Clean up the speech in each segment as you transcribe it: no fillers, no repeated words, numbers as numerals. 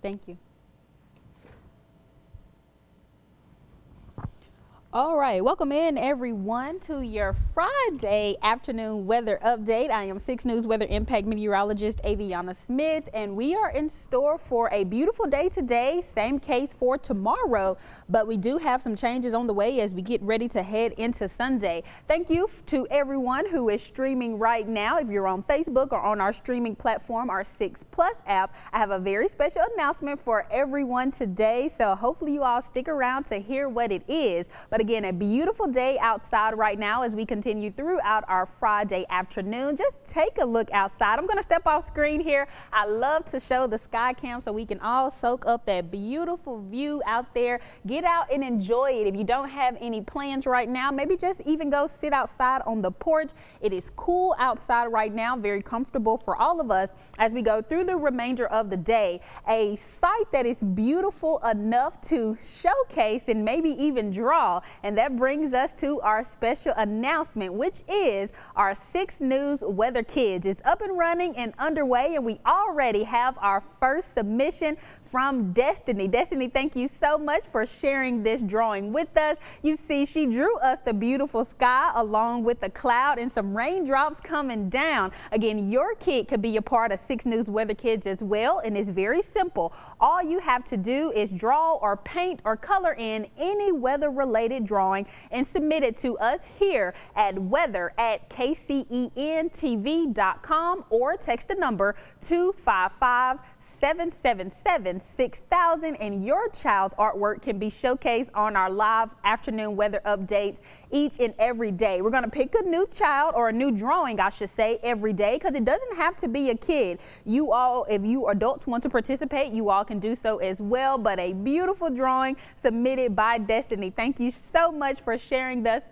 Thank you. All right, welcome in everyone to your Friday afternoon weather update. I am 6 News Weather Impact Meteorologist Avaiona Smith, and we are in store for a beautiful day today. Same case for tomorrow, but we do have some changes on the way as we get ready to head into Sunday. Thank you to everyone who is streaming right now. If you're on Facebook or on our streaming platform, our 6 Plus app, I have a very special announcement for everyone today. So hopefully you all stick around to hear what it is. But again, a beautiful day outside right now as we continue throughout our Friday afternoon. Just take a look outside. I'm going to step off screen here. I love to show the sky cam so we can all soak up that beautiful view out there. Get out and enjoy it. If you don't have any plans right now, maybe just even go sit outside on the porch. It is cool outside right now, very comfortable for all of us as we go through the remainder of the day. A sight that is beautiful enough to showcase and maybe even draw. And that brings us to our special announcement, which is our 6 News Weather Kids. It's up and running and underway, and we already have our first submission from Destiny. Destiny, thank you so much for sharing this drawing with us. You see, she drew us the beautiful sky along with the cloud and some raindrops coming down. Again, your kid could be a part of 6 News Weather Kids as well, and it's very simple. All you have to do is draw or paint or color in any weather-related drawing and submit it to us here at weather@kcentv.com or text the number 255-777-6000, and your child's artwork can be showcased on our live afternoon weather updates each and every day. We're going to pick a new child, or a new drawing I should say, every day, because it doesn't have to be a kid. You all, if you adults want to participate, you all can do so as well. But a beautiful drawing submitted by Destiny. Thank you so much for sharing this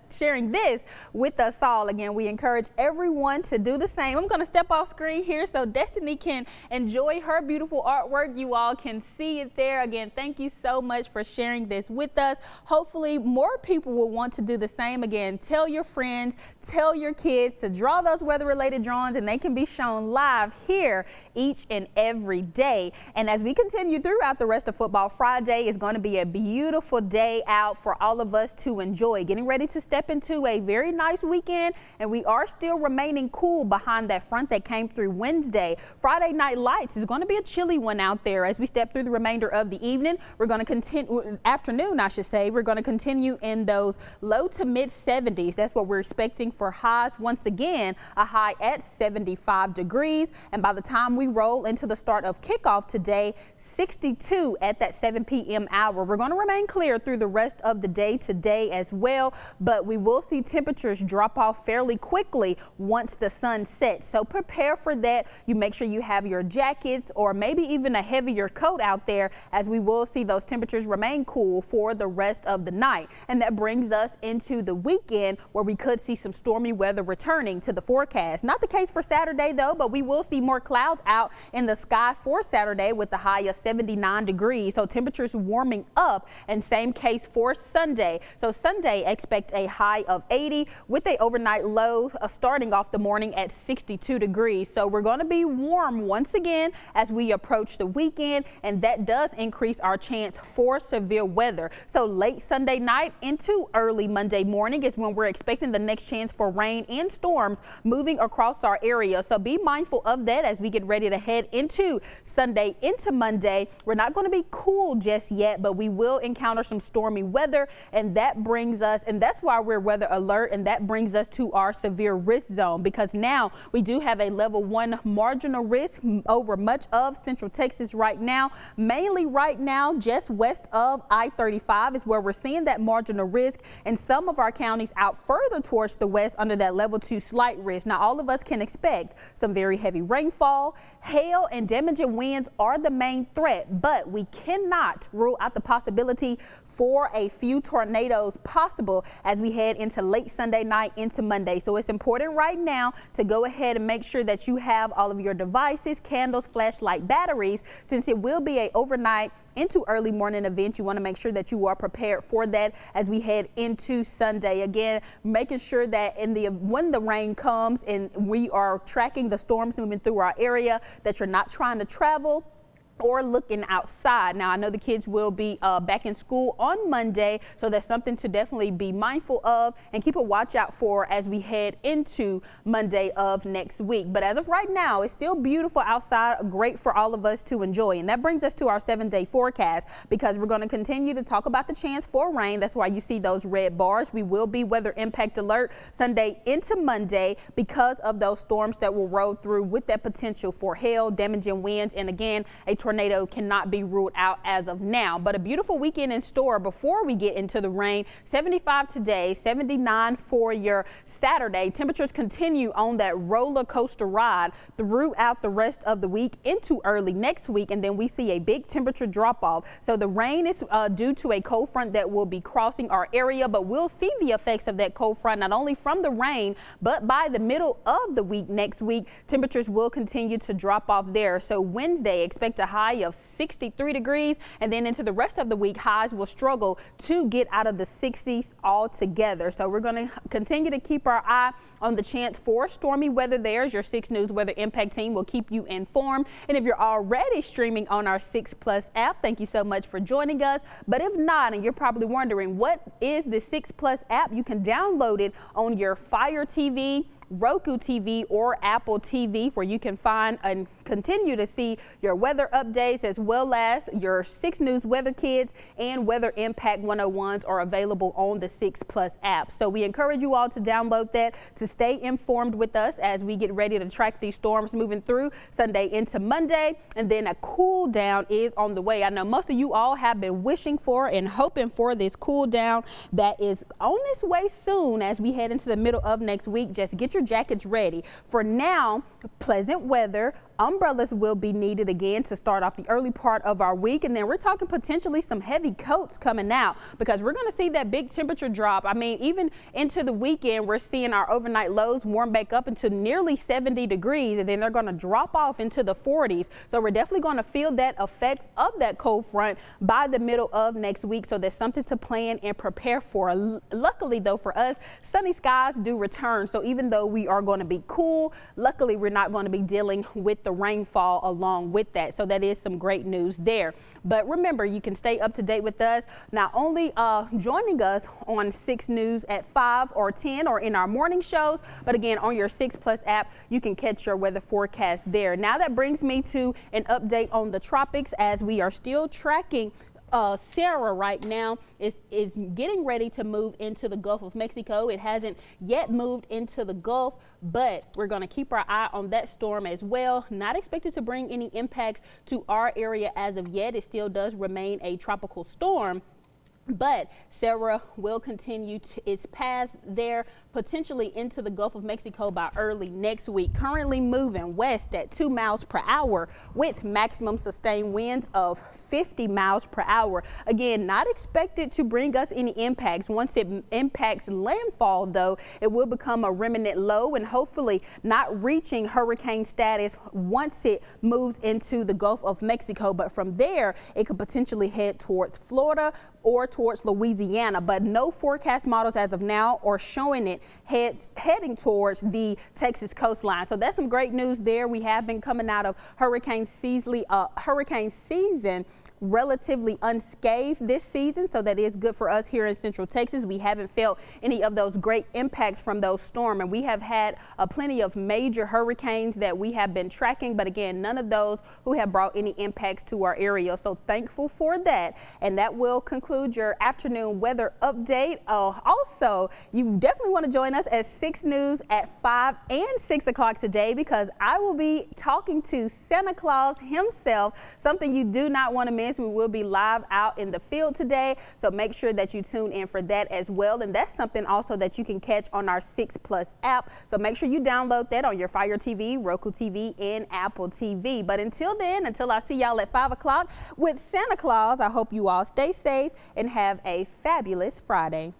with us all. Again, we encourage everyone to do the same. I'm going to step off screen here so Destiny can enjoy her beautiful artwork. You all can see it there. Again, thank you so much for sharing this with us. Hopefully more people will want to do the same. Again, tell your friends, tell your kids to draw those weather-related drawings, and they can be shown live here each and every day. And as we continue throughout the rest of Football Friday, it's going to be a beautiful day out for all of us to enjoy. Getting ready to step into a very nice weekend, and we are still remaining cool behind that front that came through Wednesday. Friday night lights is going to be a chilly one out there as we step through the remainder of the evening. We're going to continue, afternoon I should say, we're going to continue in those low to mid 70s. That's what we're expecting for highs. Once again, a high at 75 degrees. And by the time we roll into the start of kickoff today, 62 at that 7 p.m. hour. We're going to remain clear through the rest of the day today as well, but we will see temperatures drop off fairly quickly once the sun sets. So prepare for that. You make sure you have your jackets or maybe even a heavier coat out there, as we will see those temperatures remain cool for the rest of the night. And that brings us into the weekend, where we could see some stormy weather returning to the forecast. Not the case for Saturday though, but we will see more clouds out in the sky for Saturday with the high of 79 degrees. So temperatures warming up, and same case for Sunday. So Sunday, expect a high of 80 with a overnight low starting off the morning at 62 degrees. So we're going to be warm once again as we approach the weekend, and that does increase our chance for severe weather. So late Sunday night into early Monday morning is when we're expecting the next chance for rain and storms moving across our area. So be mindful of that as we get ready to head into Sunday into Monday. We're not going to be cool just yet, but we will encounter some stormy weather, and that brings us, and that's why we're weather alert, and that brings us to our severe risk zone, because now we do have a level 1 marginal risk over much of Central Texas right now. Mainly right now just west of I-35 is where we're seeing that marginal risk, and some of our counties out further towards the west under that level 2 slight risk. Now all of us can expect some very heavy rainfall. Hail and damaging winds are the main threat, but we cannot rule out the possibility for a few tornadoes possible as we head into late Sunday night into Monday. So it's important right now to go ahead and make sure that you have all of your devices, candles, flashlight, batteries, since it will be a overnight into early morning event. You want to make sure that you are prepared for that as we head into Sunday. Again, making sure that when the rain comes and we are tracking the storms moving through our area, that you're not trying to travel or looking outside. Now, I know the kids will be back in school on Monday, so that's something to definitely be mindful of and keep a watch out for as we head into Monday of next week. But as of right now, it's still beautiful outside, great for all of us to enjoy. And that brings us to our 7-day forecast, because we're going to continue to talk about the chance for rain. That's why you see those red bars. We will be weather impact alert Sunday into Monday because of those storms that will roll through with that potential for hail, damaging winds, and again, a tornado cannot be ruled out as of now. But a beautiful weekend in store before we get into the rain. 75 today, 79 for your Saturday. Temperatures continue on that roller coaster ride throughout the rest of the week into early next week, and then we see a big temperature drop off. So the rain is due to a cold front that will be crossing our area, but we'll see the effects of that cold front not only from the rain, but by the middle of the week next week, temperatures will continue to drop off there. So Wednesday, expect a high of 63 degrees, and then into the rest of the week, highs will struggle to get out of the 60s altogether. So we're going to continue to keep our eye on the chance for stormy weather. There's your 6 News Weather Impact team will keep you informed. And if you're already streaming on our 6 Plus app, thank you so much for joining us. But if not, and you're probably wondering what is the 6 Plus app, you can download it on your Fire TV, Roku TV, or Apple TV, where you can find and continue to see your weather updates, as well as your 6 News Weather Kids and Weather Impact 101s are available on the 6 Plus app. So we encourage you all to download that to stay informed with us as we get ready to track these storms moving through Sunday into Monday. And then a cool down is on the way. I know most of you all have been wishing for and hoping for this cool down that is on its way soon as we head into the middle of next week. Just get your jackets ready. For now, pleasant weather. Umbrellas will be needed again to start off the early part of our week, and then we're talking potentially some heavy coats coming out, because we're going to see that big temperature drop. I mean, even into the weekend, we're seeing our overnight lows warm back up into nearly 70 degrees, and then they're going to drop off into the 40s. So we're definitely going to feel that effects of that cold front by the middle of next week. So there's something to plan and prepare for. Luckily, though, for us, sunny skies do return. So even though we are going to be cool, luckily we're not going to be dealing with the rainfall along with that. So that is some great news there. But remember, you can stay up to date with us, not only joining us on 6 News at 5 or 10 or in our morning shows, but again, on your 6 Plus app, you can catch your weather forecast there. Now that brings me to an update on the tropics, as we are still tracking Sarah right now is getting ready to move into the Gulf of Mexico. It hasn't yet moved into the Gulf, but we're going to keep our eye on that storm as well. Not expected to bring any impacts to our area as of yet. It still does remain a tropical storm, but Sarah will continue its path there, potentially into the Gulf of Mexico by early next week. Currently moving west at 2 miles per hour with maximum sustained winds of 50 miles per hour. Again, not expected to bring us any impacts. Once it impacts landfall, though, it will become a remnant low and hopefully not reaching hurricane status once it moves into the Gulf of Mexico. But from there, it could potentially head towards Florida or towards Louisiana, but no forecast models as of now are showing it heading towards the Texas coastline. So that's some great news there. We have been coming out of hurricane season relatively unscathed this season, so that is good for us here in Central Texas. We haven't felt any of those great impacts from those storms, and we have had plenty of major hurricanes that we have been tracking, but again, none of those who have brought any impacts to our area. So thankful for that. And that will conclude your afternoon weather update. Also, you definitely want to join us at 6 News at 5 and 6 o'clock today, because I will be talking to Santa Claus himself, something you do not want to miss. We will be live out in the field today, so make sure that you tune in for that as well. And that's something also that you can catch on our 6 Plus app. So make sure you download that on your Fire TV, Roku TV, and Apple TV. But until then, until I see y'all at 5 o'clock with Santa Claus, I hope you all stay safe and have a fabulous Friday.